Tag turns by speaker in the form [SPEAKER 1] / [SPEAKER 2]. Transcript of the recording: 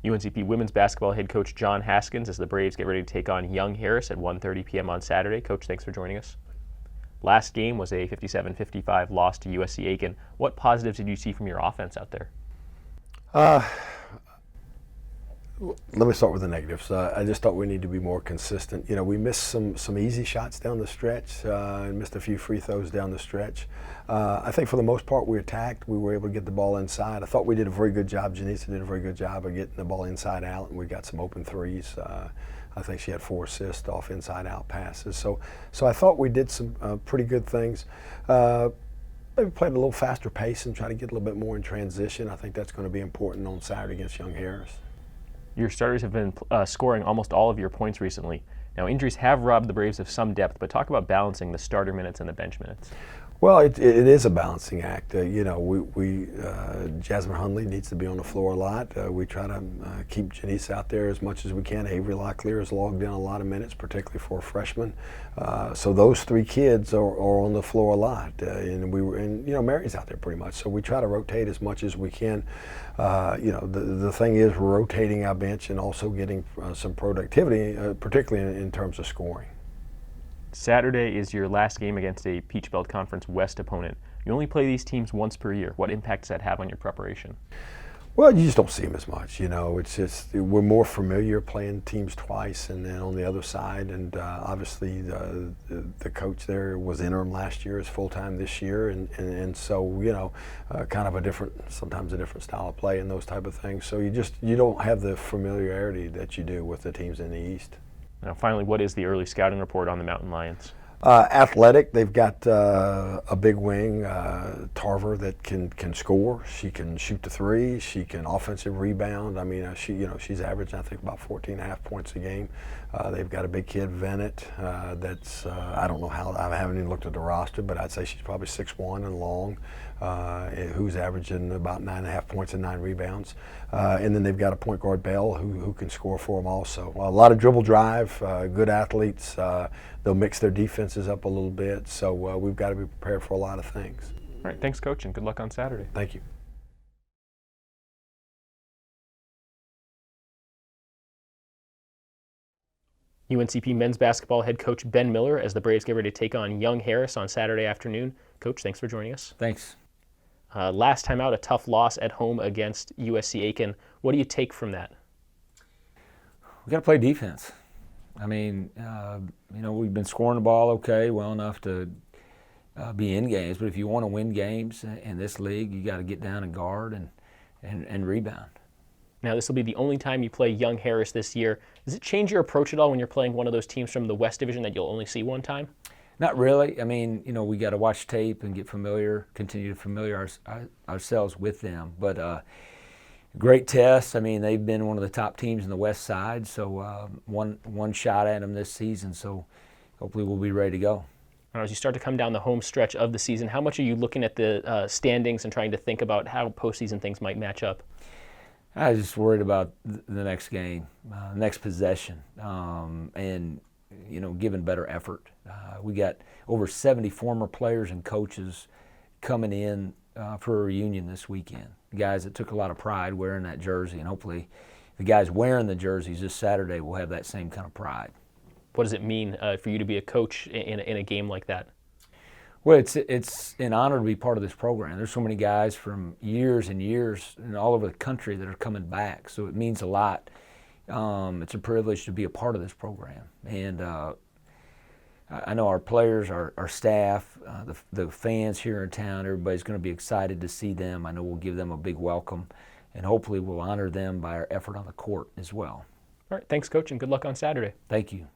[SPEAKER 1] UNCP women's basketball head coach John Haskins as the Braves get ready to take on Young Harris at 1:30 p.m. on Saturday. Coach, thanks for joining us. Last game was a 57-55 loss to USC Aiken. What positives did you see from your offense out there?
[SPEAKER 2] Let me start with the negatives. I just thought we need to be more consistent. You know, we missed some easy shots down the stretch and missed a few free throws down the stretch. I think for the most part we attacked. We were able to get the ball inside. I thought we did a very good job. Janisa did a very good job of getting the ball inside out, and we got some open threes. I think she had 4 assists off inside out passes. So I thought we did some pretty good things. Maybe played a little faster pace and try to get a little bit more in transition. I think that's going to be important on Saturday against Young Harris.
[SPEAKER 1] Your starters have been scoring almost all of your points recently. Now, injuries have robbed the Braves of some depth, but talk about balancing the starter minutes and the bench minutes.
[SPEAKER 2] Well, it is a balancing act. You know, Jasmine Hundley needs to be on the floor a lot. We try to keep Janice out there as much as we can. Avery Locklear has logged in a lot of minutes, particularly for a freshman. So those 3 kids are on the floor a lot, and you know, Mary's out there pretty much. So we try to rotate as much as we can. You know, the thing is rotating our bench and also getting some productivity, particularly in terms of scoring.
[SPEAKER 1] Saturday is your last game against a Peach Belt Conference West opponent. You only play these teams once per year. What impact does that have on your preparation?
[SPEAKER 2] Well, you just don't see them as much. You know, it's just we're more familiar playing teams twice, and then on the other side, and obviously the coach there was interim last year, is full time this year, and so you know, kind of sometimes a different style of play and those type of things. So you don't have the familiarity that you do with the teams in the East.
[SPEAKER 1] Now, finally, what is the early scouting report on the Mountain Lions?
[SPEAKER 2] Athletic. They've got a big wing, Tarver, that can score. She can shoot the 3. She can offensive rebound. I mean, she's averaging I think about 14.5 points a game. They've got a big kid, Venet. That's I don't know how. I haven't even looked at the roster, but I'd say she's probably 6'1" and long, who's averaging about 9.5 points and 9 rebounds. And then they've got a point guard, Bell, who can score for them also. A lot of dribble drive, good athletes. They'll mix their defenses up a little bit, so we've got to be prepared for a lot of things.
[SPEAKER 1] All right, thanks, Coach, and good luck on Saturday.
[SPEAKER 2] Thank you.
[SPEAKER 1] UNCP men's basketball head coach Ben Miller as the Braves get ready to take on Young Harris on Saturday afternoon. Coach, thanks for joining us.
[SPEAKER 3] Thanks.
[SPEAKER 1] Last time out, a tough loss at home against USC Aiken. What do you take from that?
[SPEAKER 3] We got to play defense. I mean, you know, we've been scoring the ball okay, well enough to be in games, but if you want to win games in this league, you got to get down and guard and rebound.
[SPEAKER 1] Now, this will be the only time you play Young Harris this year. Does it change your approach at all when you're playing one of those teams from the West Division that you'll only see one time?
[SPEAKER 3] Not really. I mean, you know, we got to watch tape and get familiar, continue to familiarize ourselves with them. But great test. I mean, they've been one of the top teams in the West Side, so one shot at them this season. So hopefully we'll be ready to go.
[SPEAKER 1] Now, as you start to come down the home stretch of the season, how much are you looking at the standings and trying to think about how postseason things might match up?
[SPEAKER 3] I was just worried about the next game, next possession, and you know, giving better effort. We got over 70 former players and coaches coming in for a reunion this weekend. Guys that took a lot of pride wearing that jersey, and hopefully the guys wearing the jerseys this Saturday will have that same kind of pride.
[SPEAKER 1] What does it mean for you to be a coach in a game like that?
[SPEAKER 3] Well, it's an honor to be part of this program. There's so many guys from years and years and all over the country that are coming back, so it means a lot. It's a privilege to be a part of this program, and I know our players, our staff, the fans here in town, everybody's going to be excited to see them. I know we'll give them a big welcome, and hopefully we'll honor them by our effort on the court as well.
[SPEAKER 1] All right, thanks, Coach, and good luck on Saturday.
[SPEAKER 3] Thank you.